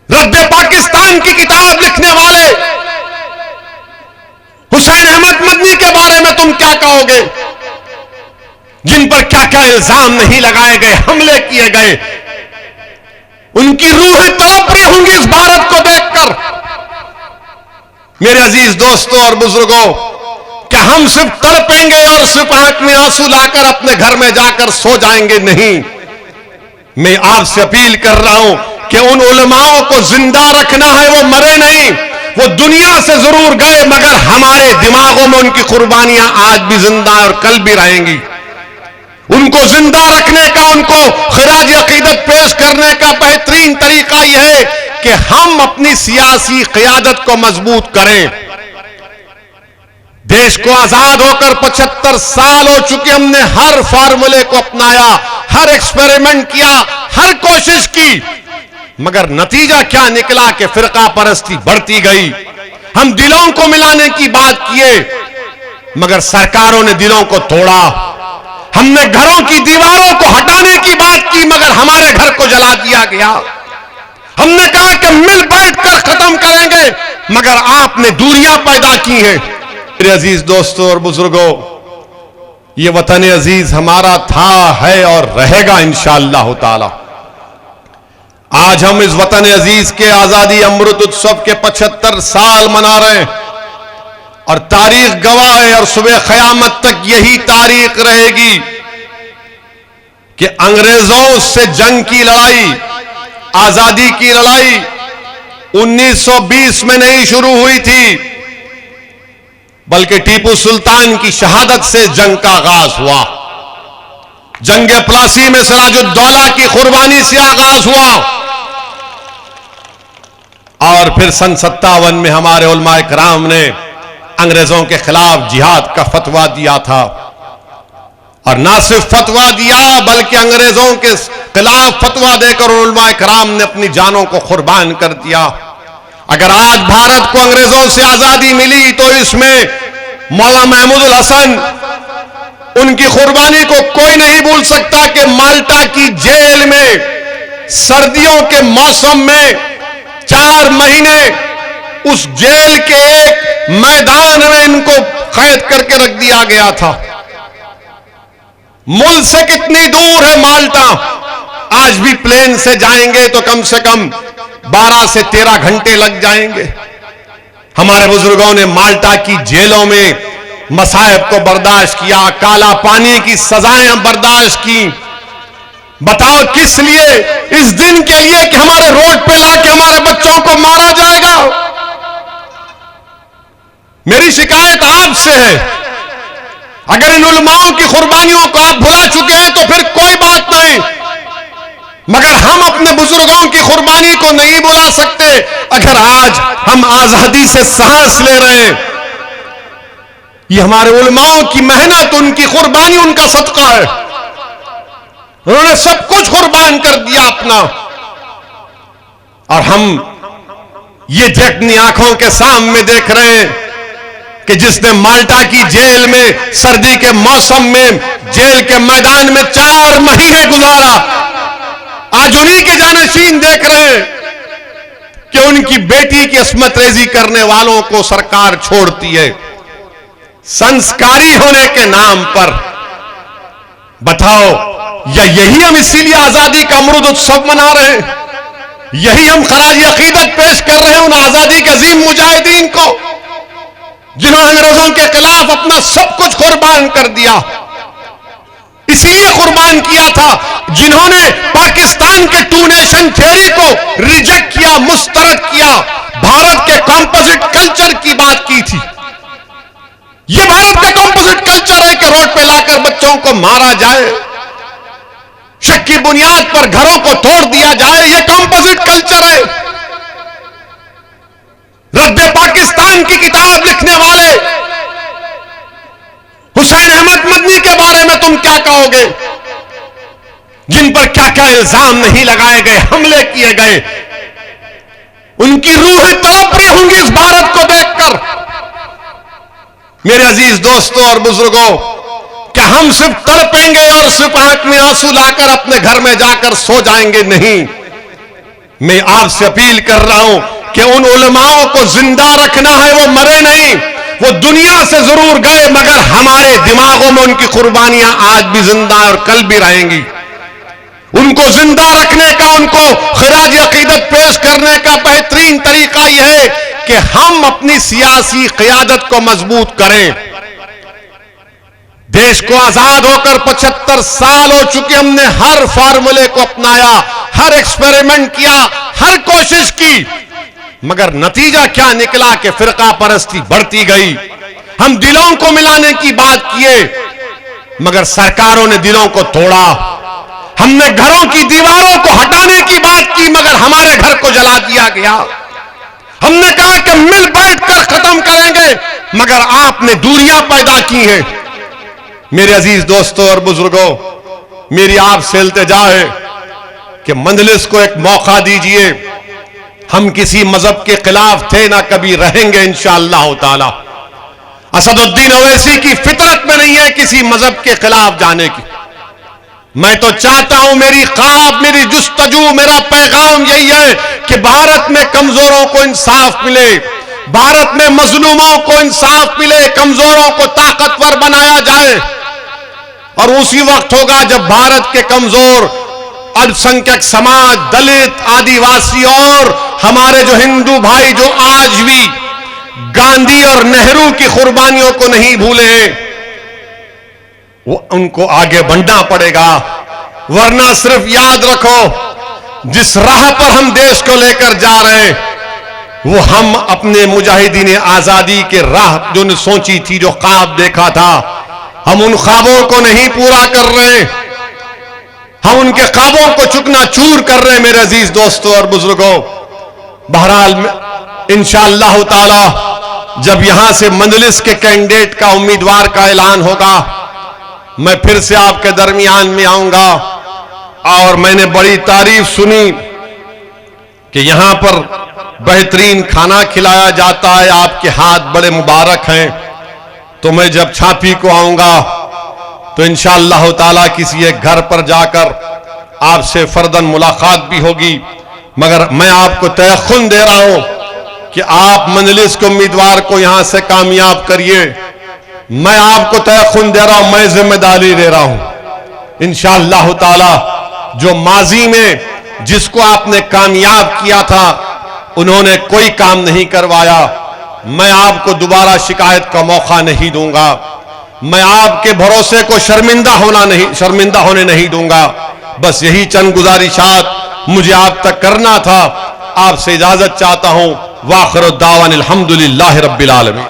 रद्द पाकिस्तान की किताब लिखने वाले हुसैन अहमद मदनी के बारे में तुम क्या कहोगे, जिन पर क्या क्या इल्जाम नहीं लगाए गए, हमले किए गए। उनकी रूह तड़प रही होंगी इस भारत को देखकर। मेरे अजीज दोस्तों और बुजुर्गों, क्या हम सिर्फ तड़पेंगे और सिर्फ आंख में आंसू लाकर अपने घर में जाकर सो जाएंगे? नहीं, मैं आपसे अपील कर रहा हूं कि उन उलमाओं को जिंदा रखना है। वो मरे नहीं, वो दुनिया से जरूर गए, मगर हमारे दिमागों में उनकी कुर्बानियां आज भी जिंदा है और कल भी रहेंगी। उनको जिंदा रखने का, उनको खराज अकीदत पेश करने का बेहतरीन तरीका यह है कि हम अपनी सियासी क़यादत को मजबूत करें। देश को आजाद होकर 75 साल हो चुके, हमने हर फार्मूले को अपनाया, हर एक्सपेरिमेंट किया, हर कोशिश की, मगर नतीजा क्या निकला कि फिरका परस्ती बढ़ती गई। हम दिलों को मिलाने की बात किए, मगर सरकारों ने दिलों को तोड़ा। हमने घरों की दीवारों को हटाने की बात की, मगर हमारे घर को जला दिया गया। हमने कहा कि मिल बैठकर खत्म करेंगे, मगर आपने दूरियां पैदा की हैं। मेरे अजीज दोस्तों और बुजुर्गों, ये वतन अजीज हमारा था, है और रहेगा इंशाअल्लाह ताला। आज हम इस वतन अजीज के आजादी अमृत उत्सव के 75 साल मना रहे हैं और तारीख गवाह है और सुबह क़यामत तक यही तारीख रहेगी कि अंग्रेजों से जंग की लड़ाई, आजादी की लड़ाई 1920 में नहीं शुरू हुई थी, बल्कि टीपू सुल्तान की शहादत से जंग का आगाज हुआ। जंग प्लासी में सिराजुद्दौला की कुर्बानी से आगाज हुआ और फिर सन 57 में हमारे उलमाए कराम ने अंग्रेजों के खिलाफ जिहाद का फतवा दिया था। और ना सिर्फ फतवा दिया, बल्कि अंग्रेजों के खिलाफ फतवा देकर उलमाए कराम ने अपनी जानों को कुर्बान कर दिया। अगर आज भारत को अंग्रेजों से आजादी मिली तो इसमें मौलाना महमूदुल हसन, उनकी कुर्बानी को कोई नहीं भूल सकता कि माल्टा की जेल में सर्दियों के मौसम में 4 महीने उस जेल के एक मैदान में इनको कैद करके रख दिया गया था। मुल्क से कितनी दूर है माल्टा? आज भी प्लेन से जाएंगे तो कम से कम 12 से 13 घंटे लग जाएंगे। हमारे बुजुर्गों ने माल्टा की जेलों में मसाइब को बर्दाश्त किया, काला पानी की सजाएं बर्दाश्त की। बताओ किस लिए? इस दिन के लिए कि हमारे रोड पे लाके हमारे बच्चों को मारा जाएगा। मेरी शिकायत आपसे है, अगर इन उलमाओं की कुर्बानियों को आप भुला चुके हैं तो फिर कोई बात नहीं, मगर हम अपने बुजुर्गों की कुर्बानी को नहीं भुला सकते। अगर आज हम आजादी से सांस ले रहे हैं, ये हमारे उलमाओं की मेहनत, उनकी कुर्बानी, उनका सदका है। उन्होंने सब कुछ कुर्बान कर दिया अपना, और हम ये अपनी आंखों के सामने देख रहे हैं कि जिसने माल्टा की जेल में सर्दी के मौसम में जेल के मैदान में 4 महीने गुजारा, आज उन्हीं के जानशीन देख रहे हैं कि उनकी बेटी की अस्मत रेजी करने वालों को सरकार छोड़ती है संस्कारी होने के नाम पर। बताओ, या यही हम इसीलिए आजादी का अमृत उत्सव मना रहे हैं? यही हम खराज अकीदत पेश कर रहे हैं उन आजादी के अजीम मुजाहिदीन को जिन्होंने अंग्रेजों के खिलाफ अपना सब कुछ कुर्बान कर दिया? इसीलिए कुर्बान किया था जिन्होंने पाकिस्तान के 2 नेशन थ्योरी को रिजेक्ट किया, मुस्तरद किया, भारत के कॉम्पोजिट कल्चर की बात की थी। यह भारत का कॉम्पोजिट कल्चर है कि रोड पे लाकर बच्चों को मारा जाए, शक की बुनियाद पर घरों को तोड़ दिया जाए। यह कॉम्पोजिट कल्चर है। रद्द पाकिस्तान की किताब लिखने वाले हुसैन अहमद मदनी के बारे में तुम क्या कहोगे, जिन पर क्या क्या इल्जाम नहीं लगाए गए, हमले किए गए? उनकी रूह तड़प रही होंगी इस भारत को देखकर। मेरे अजीज दोस्तों और बुजुर्गों, क्या हम सिर्फ तड़पेंगे और सिर्फ आंख में आंसू लाकर अपने घर में जाकर सो जाएंगे? नहीं, मैं आपसे अपील कर रहा हूं कि उन उलमाओं को जिंदा रखना है, वो मरे नहीं, वो दुनिया से जरूर गए मगर हमारे दिमागों में उनकी कुर्बानियां आज भी जिंदा है और कल भी रहेंगी। उनको जिंदा रखने का, उनको खिराज अकीदत पेश करने का बेहतरीन तरीका यह है कि हम अपनी सियासी क़ियादत को मजबूत करें। देश को आजाद होकर 75 साल हो चुके, हमने हर फार्मूले को अपनाया, हर एक्सपेरिमेंट किया, हर कोशिश की, मगर नतीजा क्या निकला कि फिरका परस्ती बढ़ती गई। हम दिलों को मिलाने की बात किए मगर सरकारों ने दिलों को तोड़ा। हमने घरों की दीवारों को हटाने की बात की मगर हमारे घर को जला दिया गया। हमने कहा कि मिल बैठकर खत्म करेंगे मगर आपने दूरियां पैदा की हैं। मेरे अजीज दोस्तों और बुजुर्गों, मेरी आपसे इल्तिजा है कि मंजलिस को एक मौका दीजिए। हम किसी मजहब के खिलाफ थे ना कभी रहेंगे इंशाअल्लाह ताला। असदुद्दीन ओवैसी की फितरत में नहीं है किसी मजहब के खिलाफ जाने की। मैं तो चाहता हूं, मेरी ख्वाब, मेरी जुस्तजू, मेरा पैगाम यही है कि भारत में कमजोरों को इंसाफ मिले, भारत में मजलूमों को इंसाफ मिले, कमजोरों को ताकतवर बनाया जाए। और उसी वक्त होगा जब भारत के कमजोर अल्पसंख्यक समाज, दलित, आदिवासी और हमारे जो हिंदू भाई जो आज भी गांधी और नेहरू की कुर्बानियों को नहीं भूले हैं, वो उनको आगे बढ़ना पड़ेगा। वरना सिर्फ याद रखो, जिस राह पर हम देश को लेकर जा रहे हैं वो हम अपने मुजाहिदीन आजादी के राह जो ने सोची थी, जो ख्वाब देखा था, हम उन ख्वाबों को नहीं पूरा कर रहे, हम उनके ख्वाबों को चुकना चूर कर रहे हैं। मेरे अजीज दोस्तों और बुजुर्गों, बहरहाल इंशाअल्लाह ताला जब यहां से मंजलिस के कैंडिडेट का, उम्मीदवार का ऐलान होगा, मैं फिर से आपके दरमियान में आऊंगा। और मैंने बड़ी तारीफ सुनी कि यहां पर बेहतरीन खाना खिलाया जाता है, आपके हाथ बड़े मुबारक हैं। तो मैं जब छापी को आऊंगा तो इंशाअल्लाह ताला किसी एक घर पर जाकर आपसे फर्दन मुलाकात भी होगी। मगर मैं आपको तयख्खुन दे रहा हूं कि आप मंजलिस के उम्मीदवार को यहां से कामयाब करिए। मैं आपको तयख्खुन दे रहा हूं, मैं जिम्मेदारी ले रहा हूं। इंशाअल्लाह ताला जो माजी में जिसको आपने कामयाब किया था उन्होंने कोई काम नहीं करवाया, मैं आपको दोबारा शिकायत का मौका नहीं दूंगा। मैं आपके भरोसे को शर्मिंदा होने नहीं दूंगा। बस यही चंद गुजारिशात मुझे आप तक करना था। आपसे इजाजत चाहता हूं। वाखिर दावान अल्हम्दुलिल्लाहि रब्बिल आलमीन।